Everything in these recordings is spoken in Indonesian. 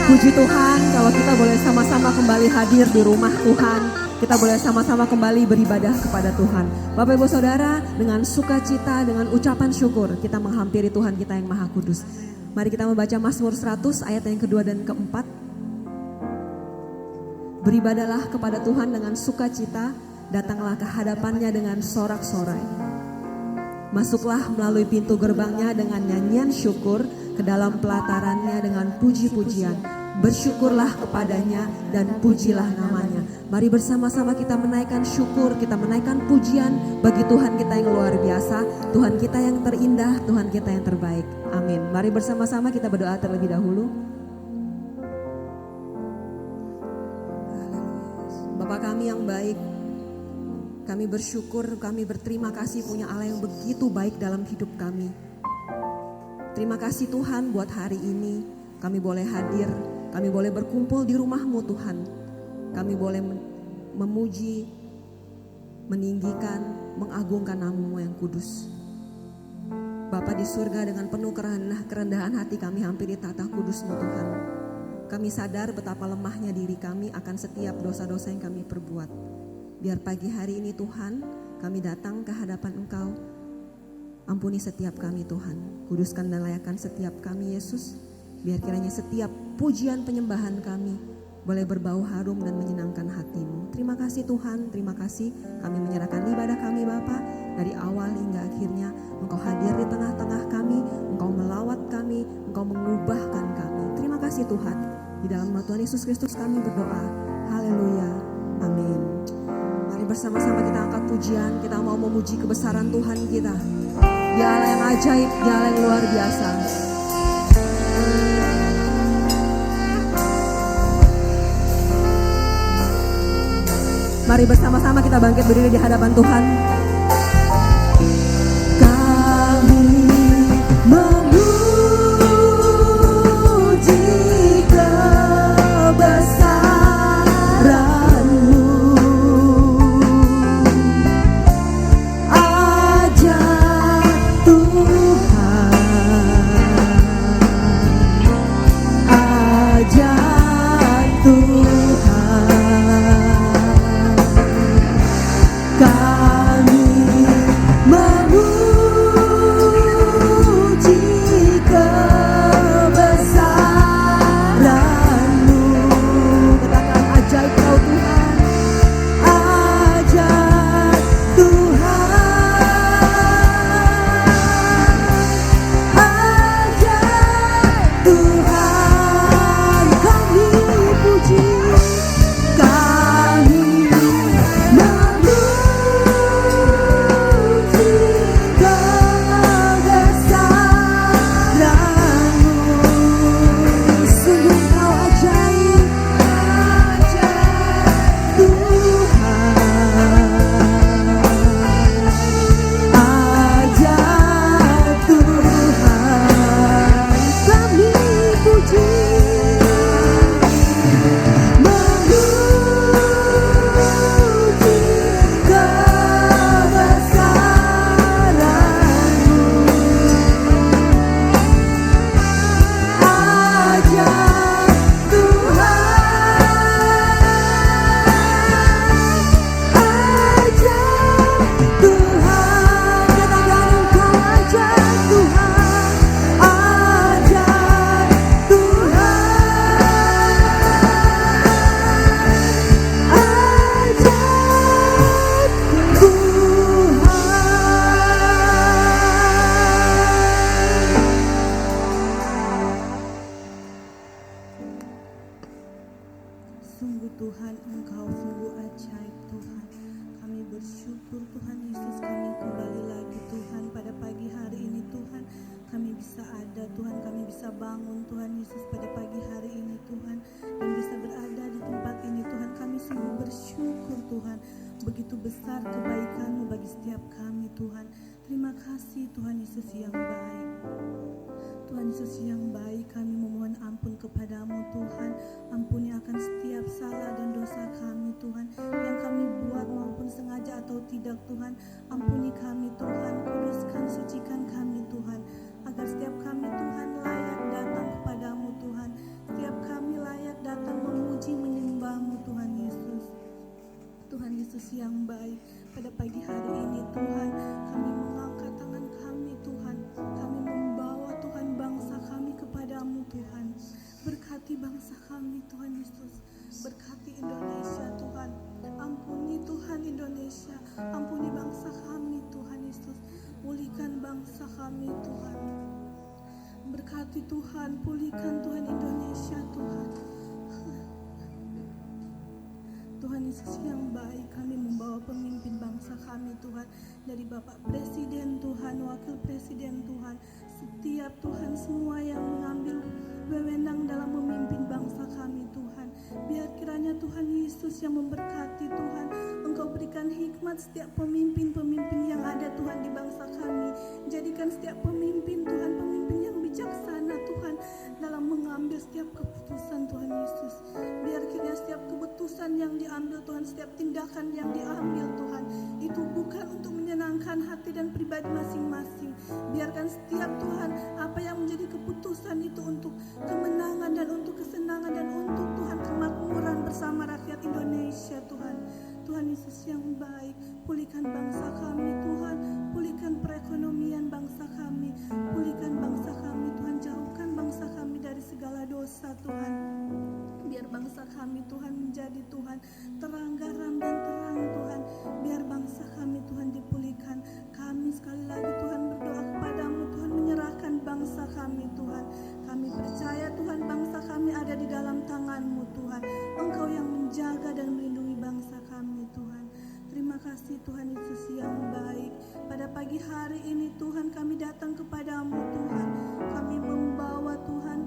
Puji Tuhan kalau kita boleh sama-sama kembali hadir di rumah Tuhan. Kita boleh sama-sama kembali beribadah kepada Tuhan. Bapak Ibu Saudara, dengan sukacita, dengan ucapan syukur kita menghampiri Tuhan kita yang Maha Kudus. Mari kita membaca Mazmur 100 ayat yang kedua dan keempat. Beribadalah kepada Tuhan dengan sukacita, datanglah ke hadapannya dengan sorak-sorai. Masuklah melalui pintu gerbangnya dengan nyanyian syukur, ke dalam pelatarannya dengan puji-pujian. Bersyukurlah kepadanya dan pujilah namanya. Mari bersama-sama kita menaikkan syukur, kita menaikkan pujian bagi Tuhan kita yang luar biasa, Tuhan kita yang terindah, Tuhan kita yang terbaik. Amin. Mari bersama-sama kita berdoa terlebih dahulu. Bapa kami yang baik, kami bersyukur, kami berterima kasih punya Allah yang begitu baik dalam hidup kami. Terima kasih Tuhan buat hari ini kami boleh hadir, kami boleh berkumpul di rumah-Mu Tuhan. Kami boleh memuji, meninggikan, mengagungkan nama-Mu yang kudus. Bapa di surga, dengan penuh kerendahan hati kami hampiri tata kudus-Mu Tuhan. Kami sadar betapa lemahnya diri kami akan setiap dosa-dosa yang kami perbuat. Biar pagi hari ini Tuhan kami datang ke hadapan Engkau. Ampuni setiap kami Tuhan, kuduskan dan layakkan setiap kami Yesus. Biar kiranya setiap pujian penyembahan kami boleh berbau harum dan menyenangkan hati-Mu. Terima kasih Tuhan, terima kasih kami menyerahkan ibadah kami Bapa. Dari awal hingga akhirnya Engkau hadir di tengah-tengah kami, Engkau melawat kami, Engkau mengubahkan kami. Terima kasih Tuhan, di dalam nama Tuhan Yesus Kristus kami berdoa. Haleluya, amin. Mari bersama-sama kita angkat pujian, kita mau memuji kebesaran Tuhan kita. Dia Allah yang ajaib, Dia Allah yang luar biasa. Mari bersama-sama kita bangkit berdiri di hadapan Tuhan. Kami memuji kebesaran-Mu. Ajar Tuhan, ajar Tuhan. Kami memuji kebesaran-Mu. Katakan ajaib Kau Tuhan, ajaib Tuhan, ajaib Tuhan. Kami puji, kami begitu besar kebaikan-Mu bagi setiap kami Tuhan. Terima kasih Tuhan Yesus yang baik. Tuhan Yesus yang baik, kami memohon ampun kepadamu Tuhan. Ampuni akan setiap salah dan dosa kami Tuhan, yang kami buat maupun sengaja atau tidak Tuhan. Ampuni kami Tuhan, kuduskan, sucikan kami Tuhan, agar setiap kami Tuhan layak datang kepadamu Tuhan. Setiap kami Tuhan. Berkati bangsa kami Tuhan Yesus. Berkati Indonesia Tuhan. Ampuni Tuhan Indonesia. Ampuni bangsa kami Tuhan Yesus. Pulihkan bangsa kami Tuhan. Berkati Tuhan. Pulihkan Tuhan Indonesia Tuhan. Tuhan Yesus yang baik, kami membawa pemimpin bangsa kami Tuhan, dari Bapak Presiden Tuhan, Wakil Presiden Tuhan, setiap Tuhan semua yang mengambil wewenang dalam memimpin bangsa kami Tuhan. Biar kiranya Tuhan Yesus yang memberkati Tuhan, Engkau berikan hikmat setiap pemimpin-pemimpin yang ada Tuhan di bangsa kami. Jadikan setiap pemimpin Tuhan, pemimpin yang bijaksana Tuhan dalam mengambil setiap keputusan Tuhan Yesus. Biar kiranya setiap keputusan yang diambil Tuhan, setiap tindakan yang diambil Tuhan, itu bukan untuk menyenangkan hati dan pribadi masing-masing. Biarkan setiap Tuhan, apa yang menjadi keputusan itu untuk kemenangan dan untuk kesenangan dan untuk Tuhan kemakmuran bersama rakyat Indonesia Tuhan. Tuhan Yesus yang baik, pulihkan bangsa kami Tuhan, pulihkan perekonomian bangsa kami, pulihkan bangsa kami Tuhan, jauhkan bangsa kami dari segala dosa Tuhan. Biar bangsa kami Tuhan menjadi Tuhan terang, garam dan terang Tuhan. Biar bangsa kami Tuhan dipulihkan. Kami sekali lagi Tuhan berdoa kepadamu Tuhan, menyerahkan bangsa kami Tuhan. Kami percaya Tuhan bangsa kami ada di dalam tangan-Mu Tuhan. Engkau yang menjaga dan melindungi bangsa kami Tuhan. Terima kasih Tuhan Yesus yang baik. Pada pagi hari ini Tuhan kami datang kepadamu Tuhan. Kami membawa Tuhan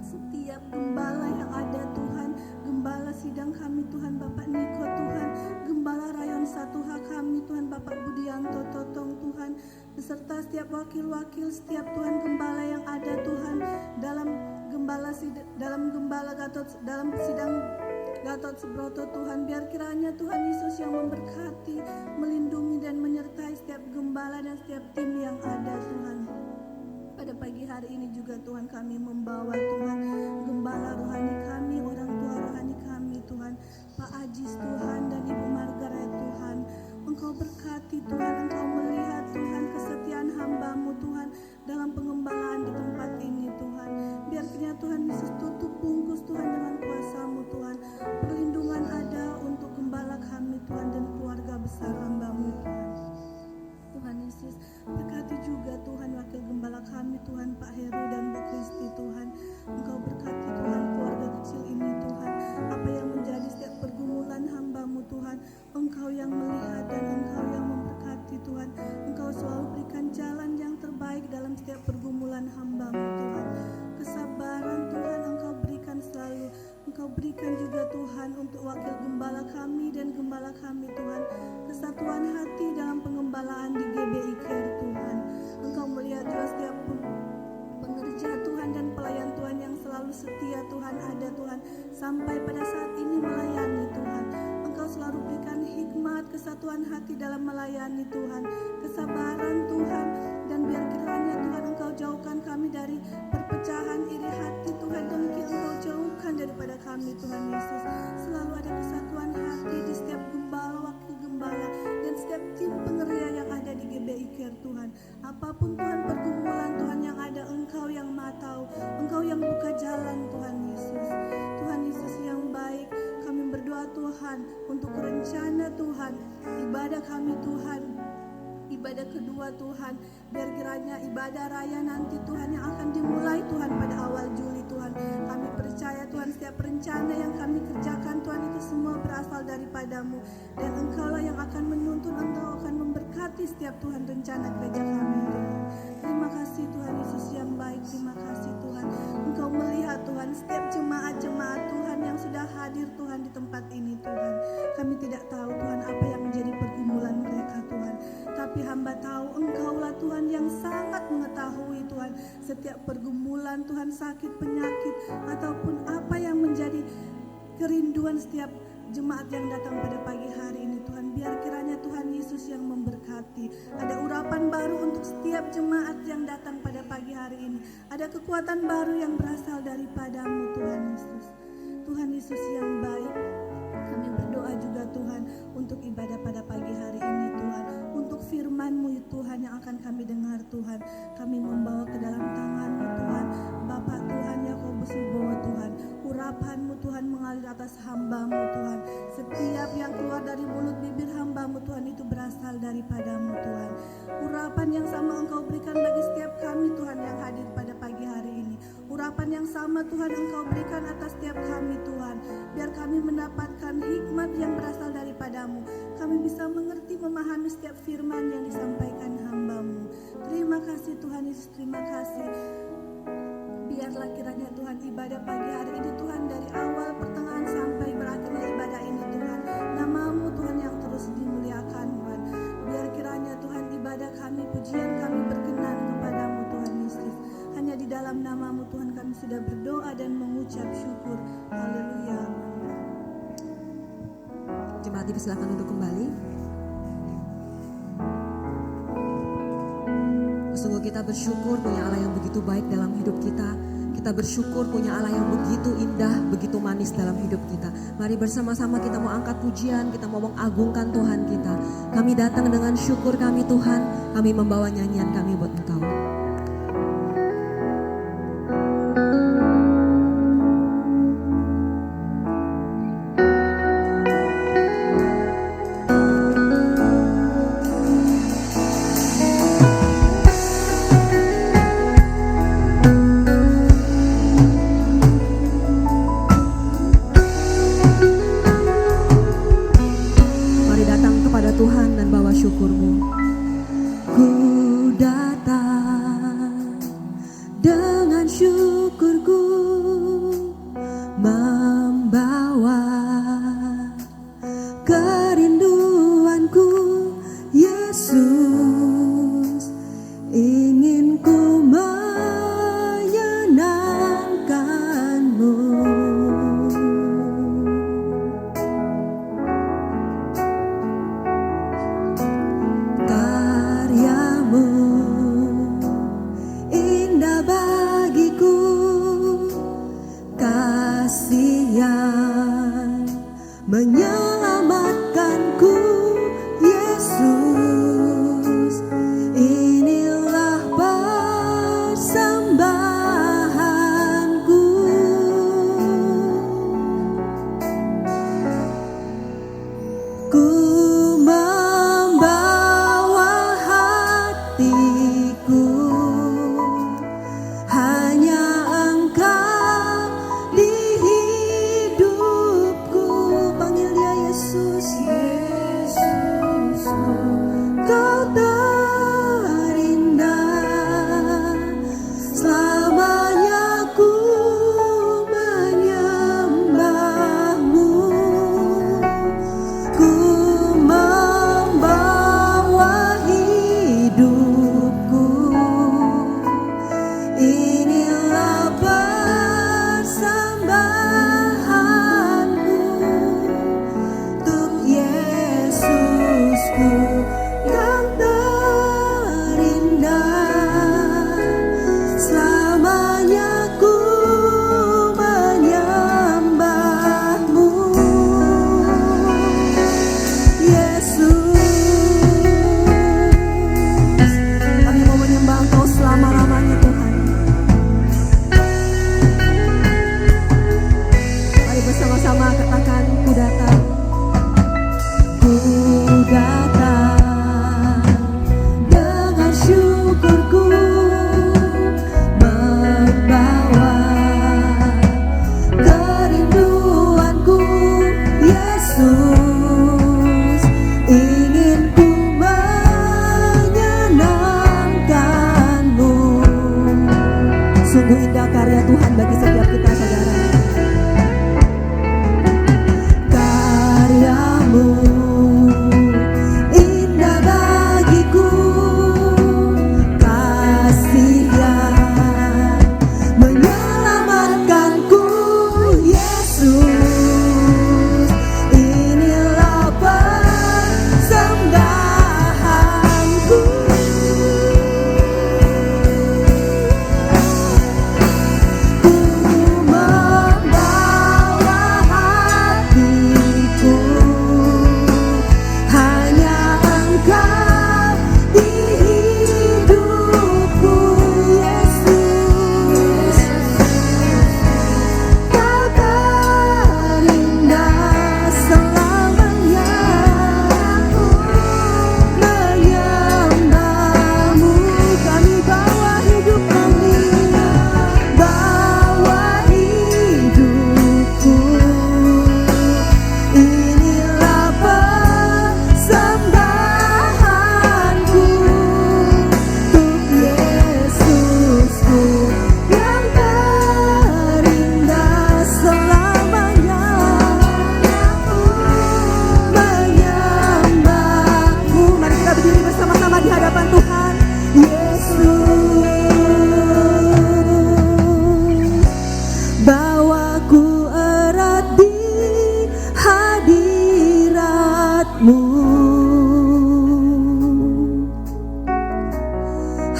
setiap gembala yang ada Tuhan, gembala sidang kami Tuhan Bapak Niko Tuhan, gembala rayon 1H kami Tuhan Bapak Budianto Totong Tuhan, beserta setiap wakil-wakil, setiap Tuhan gembala yang ada Tuhan dalam gembala Gatot, dalam sidang Gatot Subroto Tuhan. Biar kiranya Tuhan Yesus yang memberkati, melindungi dan menyertai setiap gembala dan setiap tim yang ada Tuhan. Pada pagi hari ini juga Tuhan kami membawa Tuhan gembala rohani kami, orang tua rohani kami Tuhan, Pak Ajis Tuhan dan Ibu Margaret Tuhan. Engkau berkati Tuhan, Engkau melihat Tuhan kesetiaan hamba-Mu Tuhan dalam pengembalaan di tempat ini Tuhan. Biar kiranya Tuhan Yesus tutup bungkus Tuhan dengan kuasa-Mu Tuhan. Perlindungan ada untuk gembala kami Tuhan dan keluarga besar hamba-Mu Tuhan. Tuhan Yesus, berkati juga Tuhan wakil gembala kami Tuhan Pak Heru dan Bu Kristi Tuhan. Engkau berkati Tuhan keluarga kecil ini Tuhan. Apa yang menjadi setiap pergumulan hamba-Mu Tuhan, Engkau yang melihat dan Engkau yang memberkati Tuhan. Engkau selalu berikan jalan yang terbaik dalam setiap pergumulan hamba-Mu Tuhan. Kesabaran Tuhan Engkau berikan selalu. Engkau berikan juga Tuhan untuk wakil gembala kami dan gembala kami Tuhan, kesatuan hati dalam pengembalaan di GBI Care Tuhan. Engkau melihat juga setiap pengerja Tuhan dan pelayan Tuhan yang selalu setia Tuhan ada Tuhan sampai pada saat ini melayani Tuhan. Engkau selalu berikan hikmat, kesatuan hati dalam melayani Tuhan, kesabaran Tuhan, dan biar kiranya Tuhan Engkau jauhkan kami dari perpecahan iri hati Tuhan, demikian Engkau jauhkan daripada kami Tuhan Yesus. Selalu ada kesatuan hati di setiap gembala, wakil gembala dan setiap tim pengeria yang ada di GBI Care Tuhan. Apapun Tuhan pergumulan Tuhan yang ada, Engkau yang Maha Tahu, Engkau yang buka jalan Tuhan Yesus. Tuhan Yesus yang baik, kami berdoa Tuhan untuk rencana Tuhan, ibadah kami Tuhan, ibadah kedua Tuhan, biar kiranya ibadah raya nanti Tuhan yang akan dimulai Tuhan pada awal Juli Tuhan. Kami percaya Tuhan setiap rencana yang kami kerjakan Tuhan itu semua berasal daripada-Mu, dan Engkaulah yang akan menuntun, Engkau akan memberkati setiap Tuhan rencana gereja kami Tuhan. Terima kasih Tuhan Yesus yang baik, terima kasih Tuhan. Engkau melihat Tuhan setiap jemaat-jemaat Tuhan yang sudah hadir Tuhan di tempat ini Tuhan. Kami tidak tahu Tuhan apa yang menjadi pergumulan mereka Tuhan, tapi hamba tahu Engkaulah Tuhan yang sangat mengetahui Tuhan setiap pergumulan Tuhan, sakit, penyakit, ataupun apa yang menjadi kerinduan setiap jemaat yang datang pada pagi hari ini Tuhan. Biar kiranya Tuhan Yesus yang memberkati. Ada urapan baru untuk setiap jemaat yang datang pada pagi hari ini. Ada kekuatan baru yang berasal daripada-Mu Tuhan Yesus. Tuhan Yesus yang baik, kami berdoa juga Tuhan untuk ibadah pada pagi hari ini Tuhan, untuk firman-Mu Tuhan yang akan kami dengar Tuhan. Kami membawa ke dalam tangan-Mu Tuhan, Bapak Tuhan urapan-Mu Tuhan mengalir atas hamba-Mu Tuhan. Setiap yang keluar dari mulut bibir hamba-Mu Tuhan itu berasal daripada-Mu Tuhan. Urapan yang sama Engkau berikan bagi setiap kami Tuhan yang hadir pada pagi hari ini. Urapan yang sama Tuhan Engkau berikan atas setiap kami Tuhan. Biar kami mendapatkan hikmat yang berasal daripada-Mu. Kami bisa mengerti, memahami setiap firman yang disampaikan hamba-Mu. Terima kasih Tuhan Yesus, terima kasih. Biarlah kiranya Tuhan ibadah pagi hari ini Tuhan, dari awal pertengahan sampai berakhirnya ibadah ini Tuhan, nama-Mu Tuhan yang terus dimuliakan Tuhan. Biar kiranya Tuhan ibadah kami, pujian kami berkenan kepadamu Tuhan Yesus. Hanya di dalam nama-Mu Tuhan kami sudah berdoa dan mengucap syukur. Haleluya. Jemaat dipersilakan untuk kembali. Sungguh kita bersyukur punya Allah yang begitu baik dalam hidup kita. Kita bersyukur punya Allah yang begitu indah, begitu manis dalam hidup kita. Mari bersama-sama kita mau angkat pujian, kita mau mengagungkan Tuhan kita. Kami datang dengan syukur kami Tuhan, kami membawa nyanyian kami buat Engkau. Tuhan dan bawa syukurmu. Ku datang dengan syukurku, membawa kerinduanku. Yesus, ingin ku menyenangkan-Mu. Indah bagiku, kasih yang menyelamatkanku. Yesus, inilah persembahanku. Ku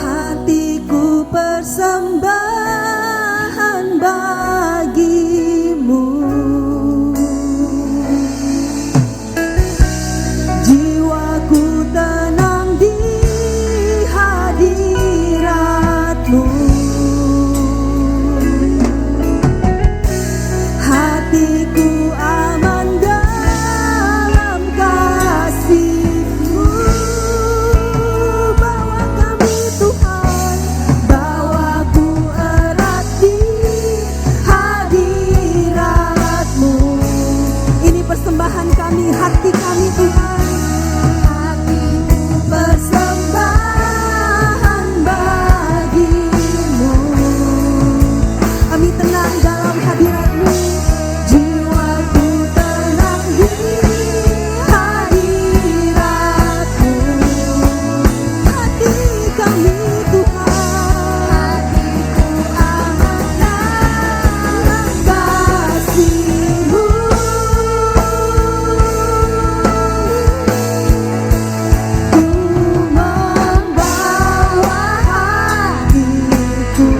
Hatiku persembahan bagimu, jiwaku tenang di hadiratmu, hatiku aman dalam kasih-Mu. Bawa kami Tuhan, bawaku erat di hadirat-Mu. Ini persembahan kami, hati kami Tuhan. Hatiku persembahan bagimu, kami tenang dalam hadirat-Mu. Jiwaku tenang di hadirat-Mu. Hati kami Tuhan, hatiku aman dalam kasih-Mu. Ku membawa hatiku,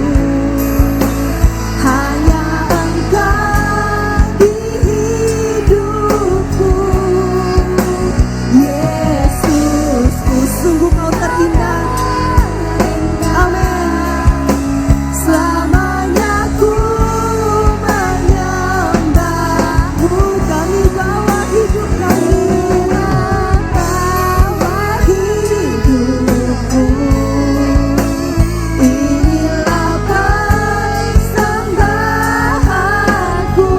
hanya Engkau di hidupku. Yesusku, sungguh Kau terindah. Amin. Selamanya ku menyembah-Mu. Kami bawa hidup kami, bawa hidupku. Inilah persembahanku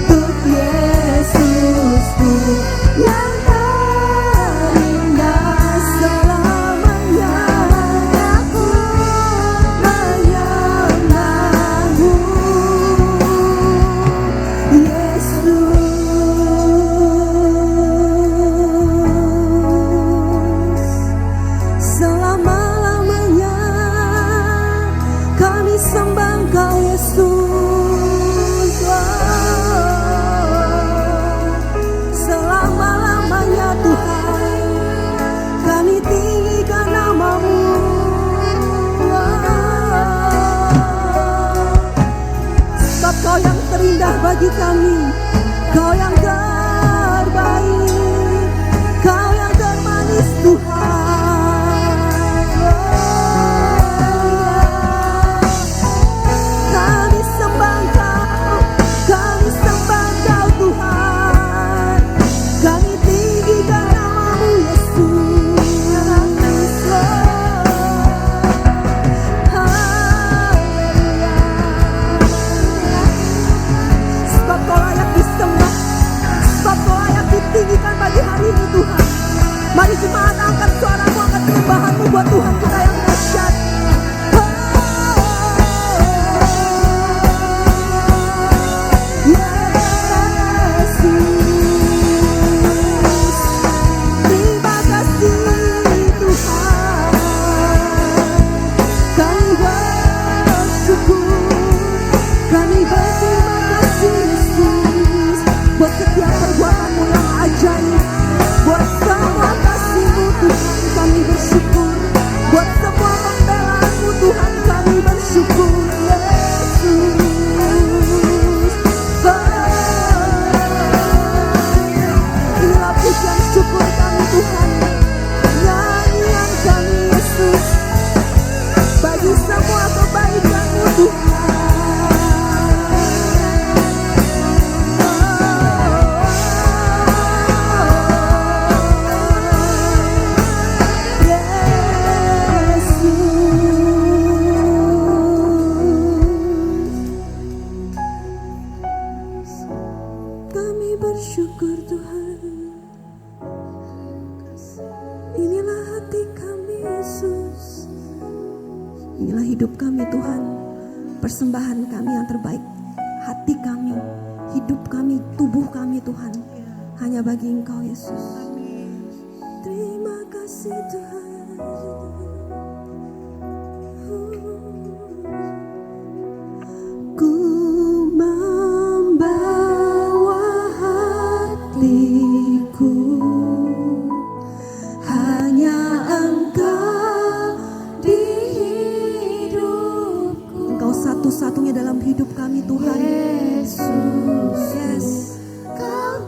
untuk Yesusku yang terindah. Selamanya aku menyembah-Mu, Yesus. Selama-lamanya kami sembah Engkau Yesus. Selama-lamanya Tuhan kami tinggikan nama-Mu. Sebab Kau yang terindah bagi kami, Kau yang terbaik, Kau yang termanis Tuhan. Kami sembah Engkau, kami sembah Engkau Tuhan. Kami tinggikan nama-Mu Yesus. Haleluya. Sebab Kau layak disembah, sebab Kau layak ditinggikan pagi hari ini Tuhan. Mari jemaat angkat suaramu, angkat penyembahanmu buat Tuhan kita yang dahsyat. Yesus, terima kasih Tuhan. Kami bersyukur, kami berterima kasih Yesus buat setiap perbuatan-Mu yang ajaib, buat semua kasih-Mu Tuhan. Kami bersyukur buat semua pembelaan-Mu Tuhan. Kami bersyukur Yesus. Inilah pujian syukur kami Tuhan, nyanyian kami Yesus, bagi semua kebaikan-Mu Tuhan. Yesus, kami bersyukur Tuhan. Inilah hati kami Yesus, inilah hidup kami Tuhan, persembahan kami yang terbaik. Hati kami, hidup kami, tubuh kami Tuhan, hanya bagi Engkau Yesus. Terima kasih Tuhan. Ku membawa hatiku hidup kami Tuhan. Yesus, Yes, Kau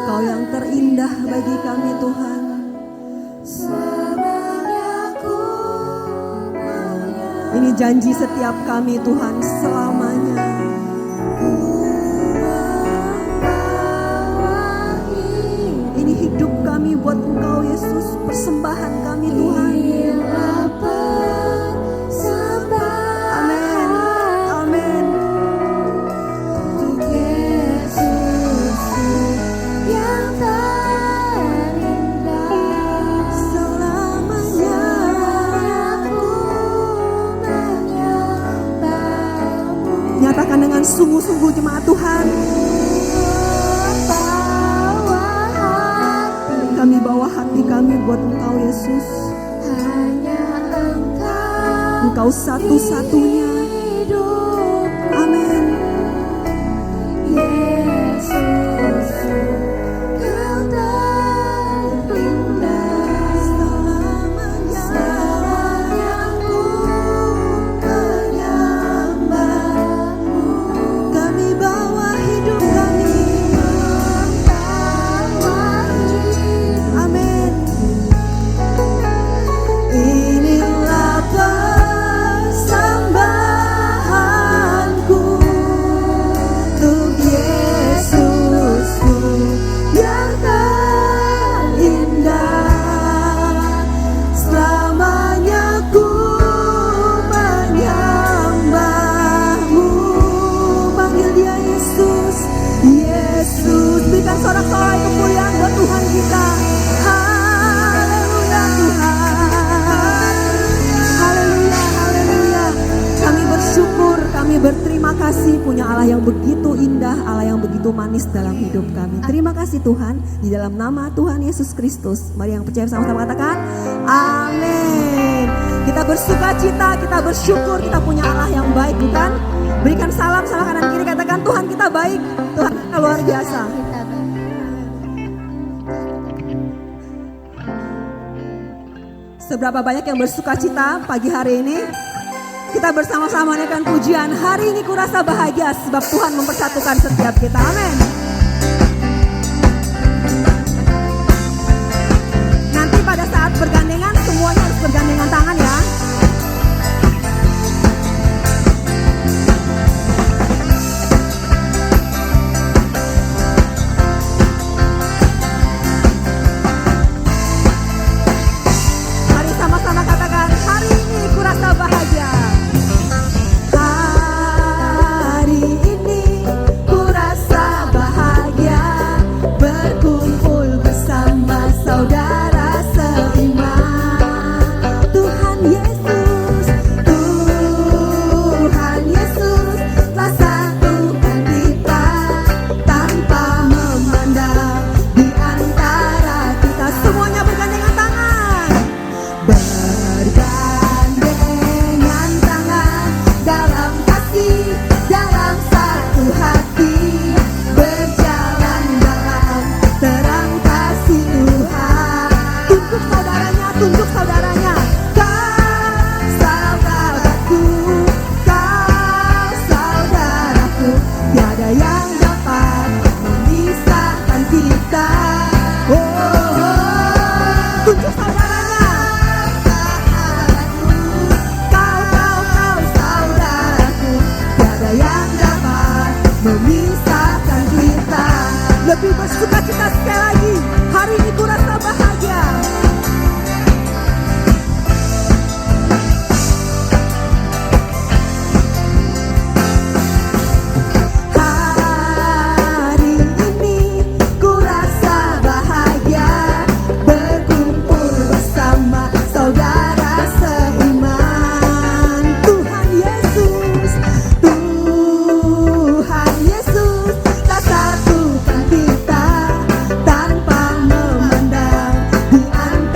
Kau yang terindah bagi kami Tuhan. selamanya ku menyembah. Ini janji setiap kami Tuhan selamanya. Ini hidup kami buat Engkau Yesus, persembahan kami Tuhan. Inilah persembahan Amin, amin. untuk Yesusku yang terindah. Selamanya Aku menyembahmu. nyatakan dengan sungguh-sungguh jemaat Tuhan. Kami bawa hati kami buat Engkau Yesus. Hanya Engkau Engkau satu-satunya. hidup. Amin. Yesus, Kau terindah. Selamanya ku menyembahmu. Kami bawa hidup kami. Amin. Inilah persembahanku untuk Yesusku yang terindah. Selamanya ku menyembahmu. Panggil dia Yesus, Yesus. Berikan sorak-sorai kemuliaan buat Tuhan kita. Haleluya Tuhan. Haleluya, haleluya. Kami bersyukur, kami berterima kasih punya Allah yang begitu indah, Allah yang begitu manis dalam hidup kami. Terima kasih Tuhan, di dalam nama Tuhan Yesus Kristus. Mari yang percaya sama-sama katakan, amin. Kita bersuka cita, kita bersyukur, kita punya Allah yang baik, bukan? Berikan salam sama kanan kiri, katakan Tuhan kita baik, Tuhan kita luar biasa. Kita baik. Seberapa banyak yang bersuka cita pagi hari ini? Kita bersama-sama menaikkan pujian. Hari ini kurasa bahagia sebab Tuhan mempersatukan setiap kita. Amin. Nanti pada saat bergandengan semuanya harus bergandengan tangan ya. Mari sama-sama katakan, hari ini kurasa bahagia. Hari ini kurasa bahagia, berkumpul bersama saudara seiman. Tuhan Yesus telah satukan kita tanpa memandang di antara kita. Semuanya bergandengan tangan. Bergandengan tangan dalam kasih, dalam satu hati, berjalan dalam terang kasih Tuhan. Tunjuk saudaranya, tunjuk saudaranya. Kau saudaraku, kau saudaraku, tiada yang dapat memisahkan kita. Oh, oh, oh. Tunjuk saudaranya. Kau saudaraku, tiada yang dapat memisahkan kita. Lebih bersuka cita sekali lagi. Hari ini kurasa bahagia. Hari ini kurasa bahagia, berkumpul bersama saudara seiman. Tuhan Yesus telah satukan kita tanpa memandang di antara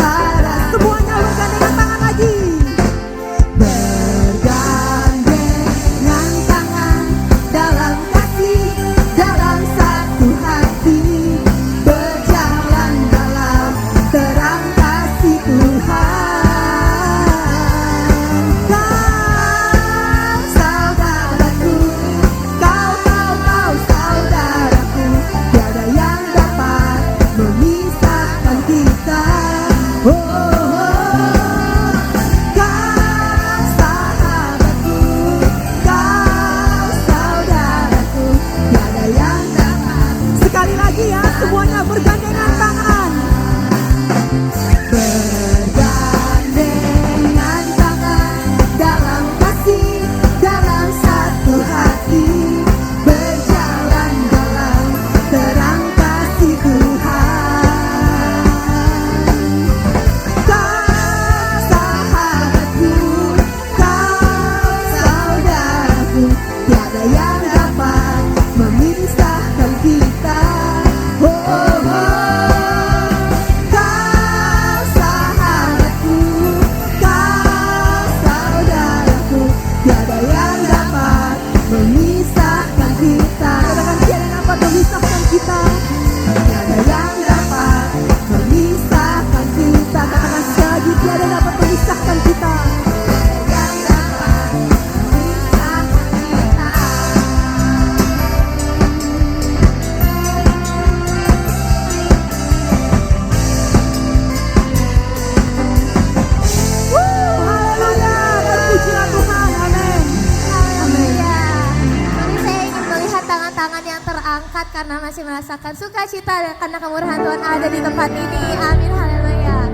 angkat karena masih merasakan sukacita karena kemurahan Tuhan ada di tempat ini. Amin, haleluya.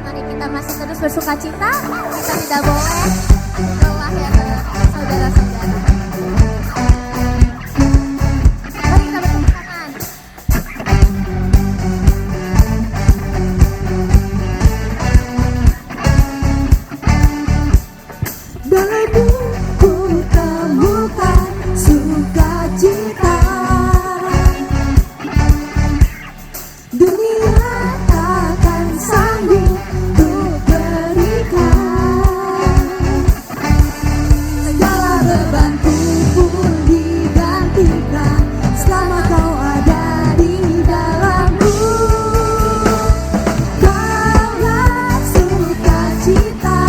Mari kita masih terus bersukacita. Kita tidak boleh lelah ya saudara-saudara. Mari kita bertepuk tangan. Dalammu ku temukan sukacita. Dunia takkan sanggup untuk berikan. Segala bebanku pun digantikan selama kau ada di dalamku. Kaulah sukacita,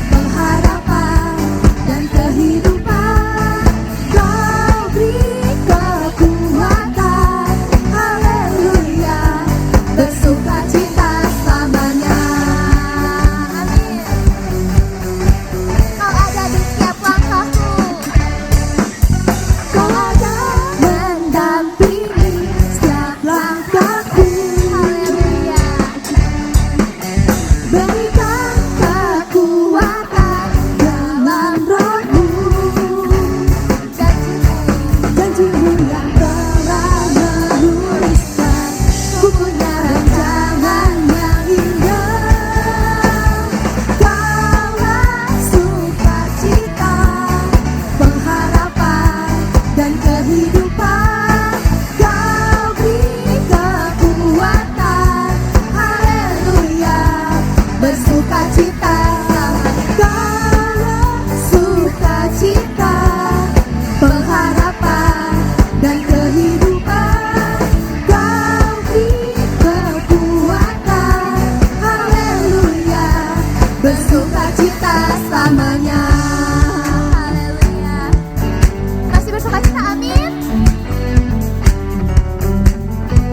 pengharapan dan kehidupan. Kau beri kekuatan, haleluya, bersukacita selamanya. Amin. Kau ada di setiap langkahku. Kau ada mendampingi setiap langkahku. Haleluya. Berikan kekuatan dalam rohmu. Janjimu yang telah menuliskan bukunya rancangan yang indah. Kaulah sukacita, pengharapan dan kehidupan. Kau beri kekuatan, haleluya, bersukacita. Kaulah sukacita, pengharapan dan kehidupan. Kau beri kekuatan, haleluya, bersukacita selamanya. Haleluya. Masih bersukacita, amin.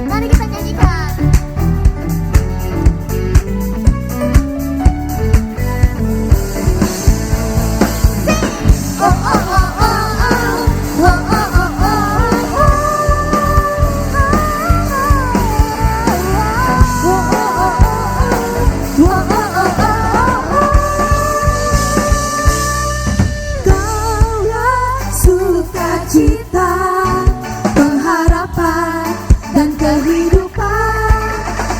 Mari kita nyanyikan. Oh oh oh oh oh, oh oh oh oh Kaulah sukacita, pengharapan dan kehidupan.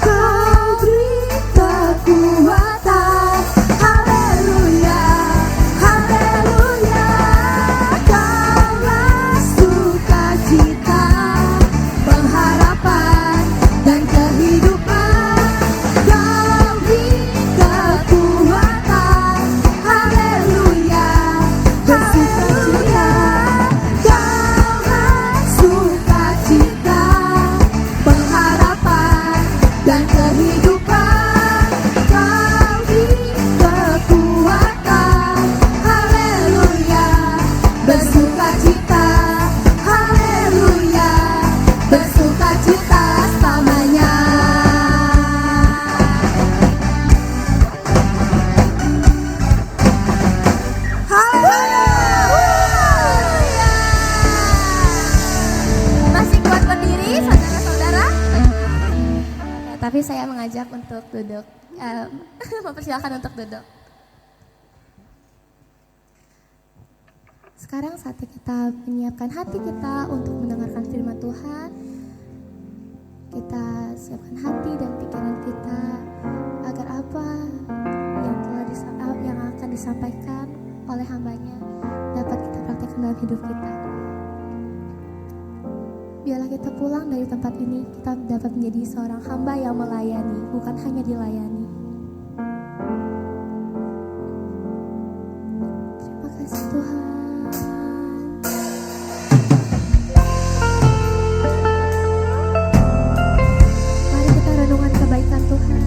Kau beri kekuatan, haleluya, haleluya. Kaulah sukacita, pengharapan dan kehidupan. Kau beri kekuatan, haleluya, bersukacita. Kaulah sukacita, pengharapan dan kehidupan. Kau beri kekuatan, haleluya, bersukacita, haleluya, bersukacita selamanya. Haleluya. Masih kuat berdiri, saudara-saudara? Oke, tapi saya mengajak untuk duduk. Mempersilahkan untuk duduk. Sekarang saatnya kita menyiapkan hati kita untuk mendengarkan firman Tuhan. Kita siapkan hati dan pikiran kita agar apa yang akan disampaikan oleh hambanya dapat kita praktekkan dalam hidup kita. Biarlah kita pulang dari tempat ini, kita dapat menjadi seorang hamba yang melayani, bukan hanya dilayani. Terima kasih Tuhan. Mari kita renungan kebaikan Tuhan.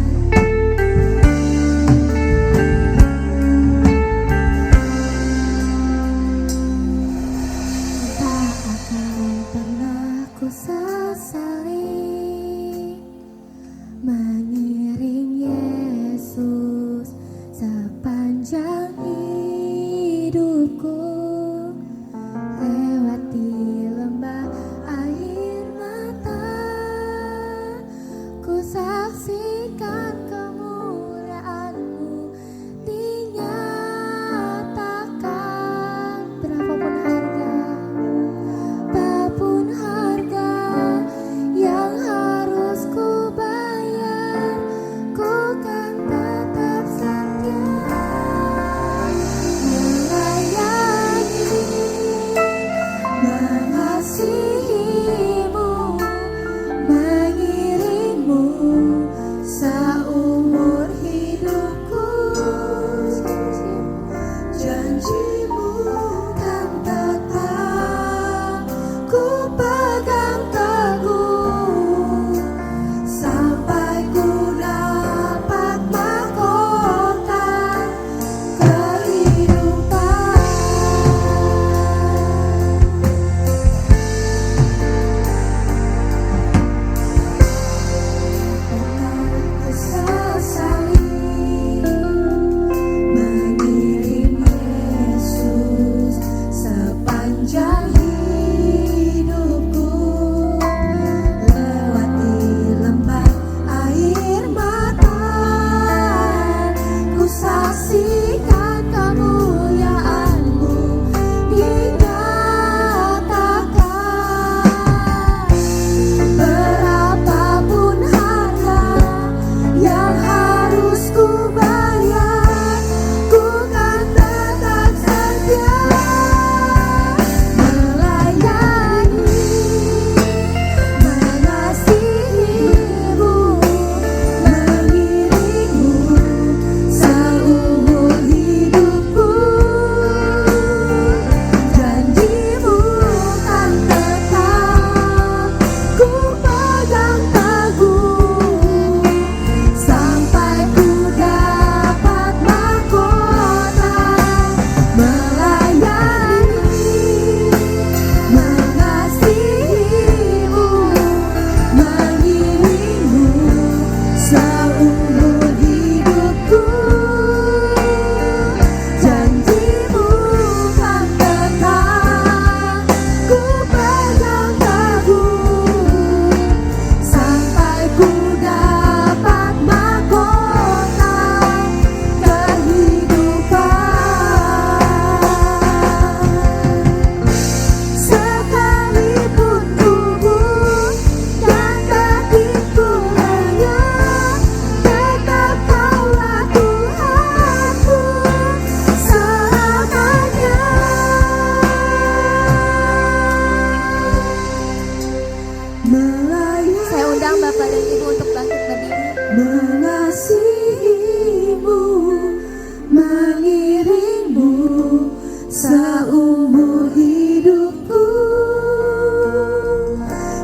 Tak akan pernah ku sesali mengiring Yesus.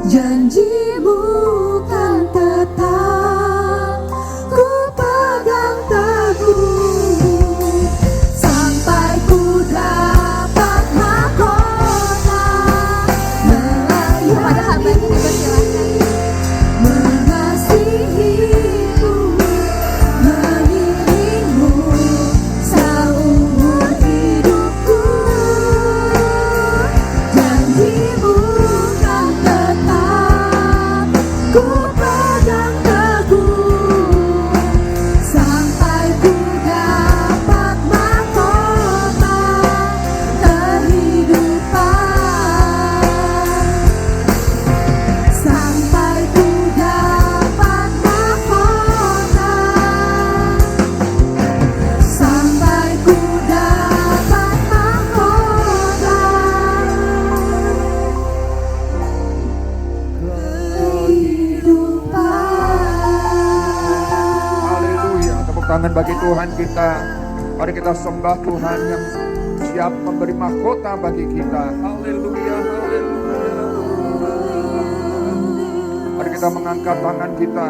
Janjimu kan tetap ku pegang teguh, sampai ku dapat mahkota Kepada hamba ini dipersilakan. mengasihimu, mengiringmu seumur hidupku. Janjimu kan tetap ku pegang teguh, sampai ku dapat mahkota kehidupan. Sampai ku dapat mahkota, sampai ku dapat mahkota kehidupan. Haleluya. Tepuk tangan bagi Tuhan kita. Mari kita sembah Tuhan yang siap memberi mahkota bagi kita. Haleluya, haleluya. Mari kita mengangkat tangan kita.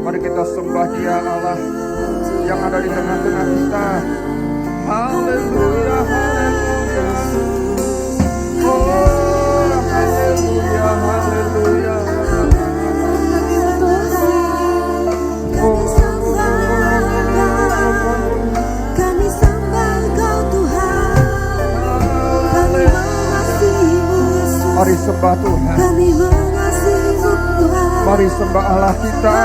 Mari kita sembah Dia Allah yang ada di tengah-tengah kita. Haleluya, haleluya. Oh, haleluya, haleluya. Kami sembah Engkau Tuhan, kami mengasihimu Yesus, Mari sembah Tuhan. kami mengasihimu Tuhan. Mari sembah Allah kita.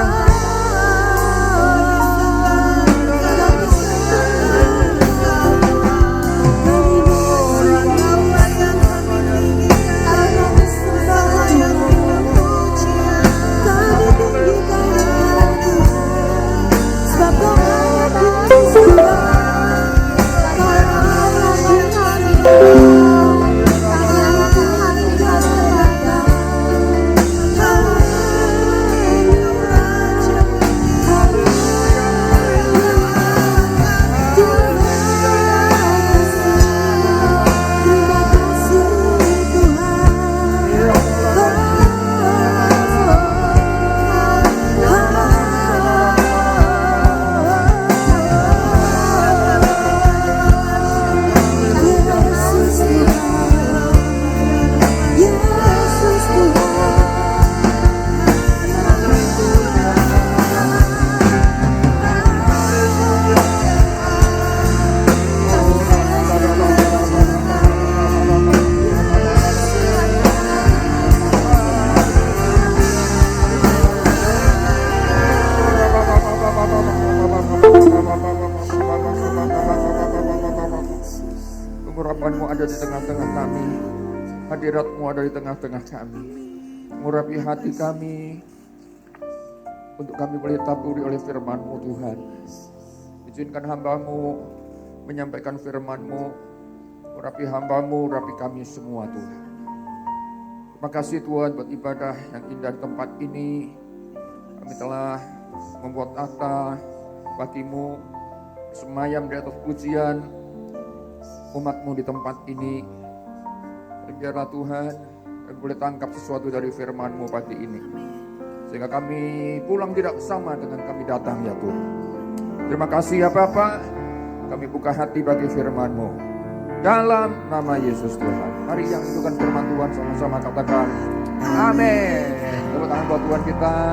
Pengurapan-Mu ada di tengah-tengah kami. Hadirat-Mu ada di tengah-tengah kami. Mengurapi hati kami untuk kami boleh taburi oleh firman-Mu Tuhan. Izinkan hamba-Mu menyampaikan firman-Mu. Urapi hamba-Mu, urapi kami semua Tuhan. Terima kasih Tuhan buat ibadah yang indah di tempat ini. Kami telah membuat tahta bagi-Mu, semayam di atas pujian umat-Mu di tempat ini. Biarlah Tuhan kami boleh tangkap sesuatu dari firman-Mu pagi ini, sehingga kami pulang tidak sama dengan kami datang ya Tuhan. Terima kasih ya Bapa. Kami buka hati bagi firman-Mu dalam nama Yesus Tuhan. Mari yang rindukan firman Tuhan sama-sama katakan amin. Tepuk tangan buat Tuhan kita.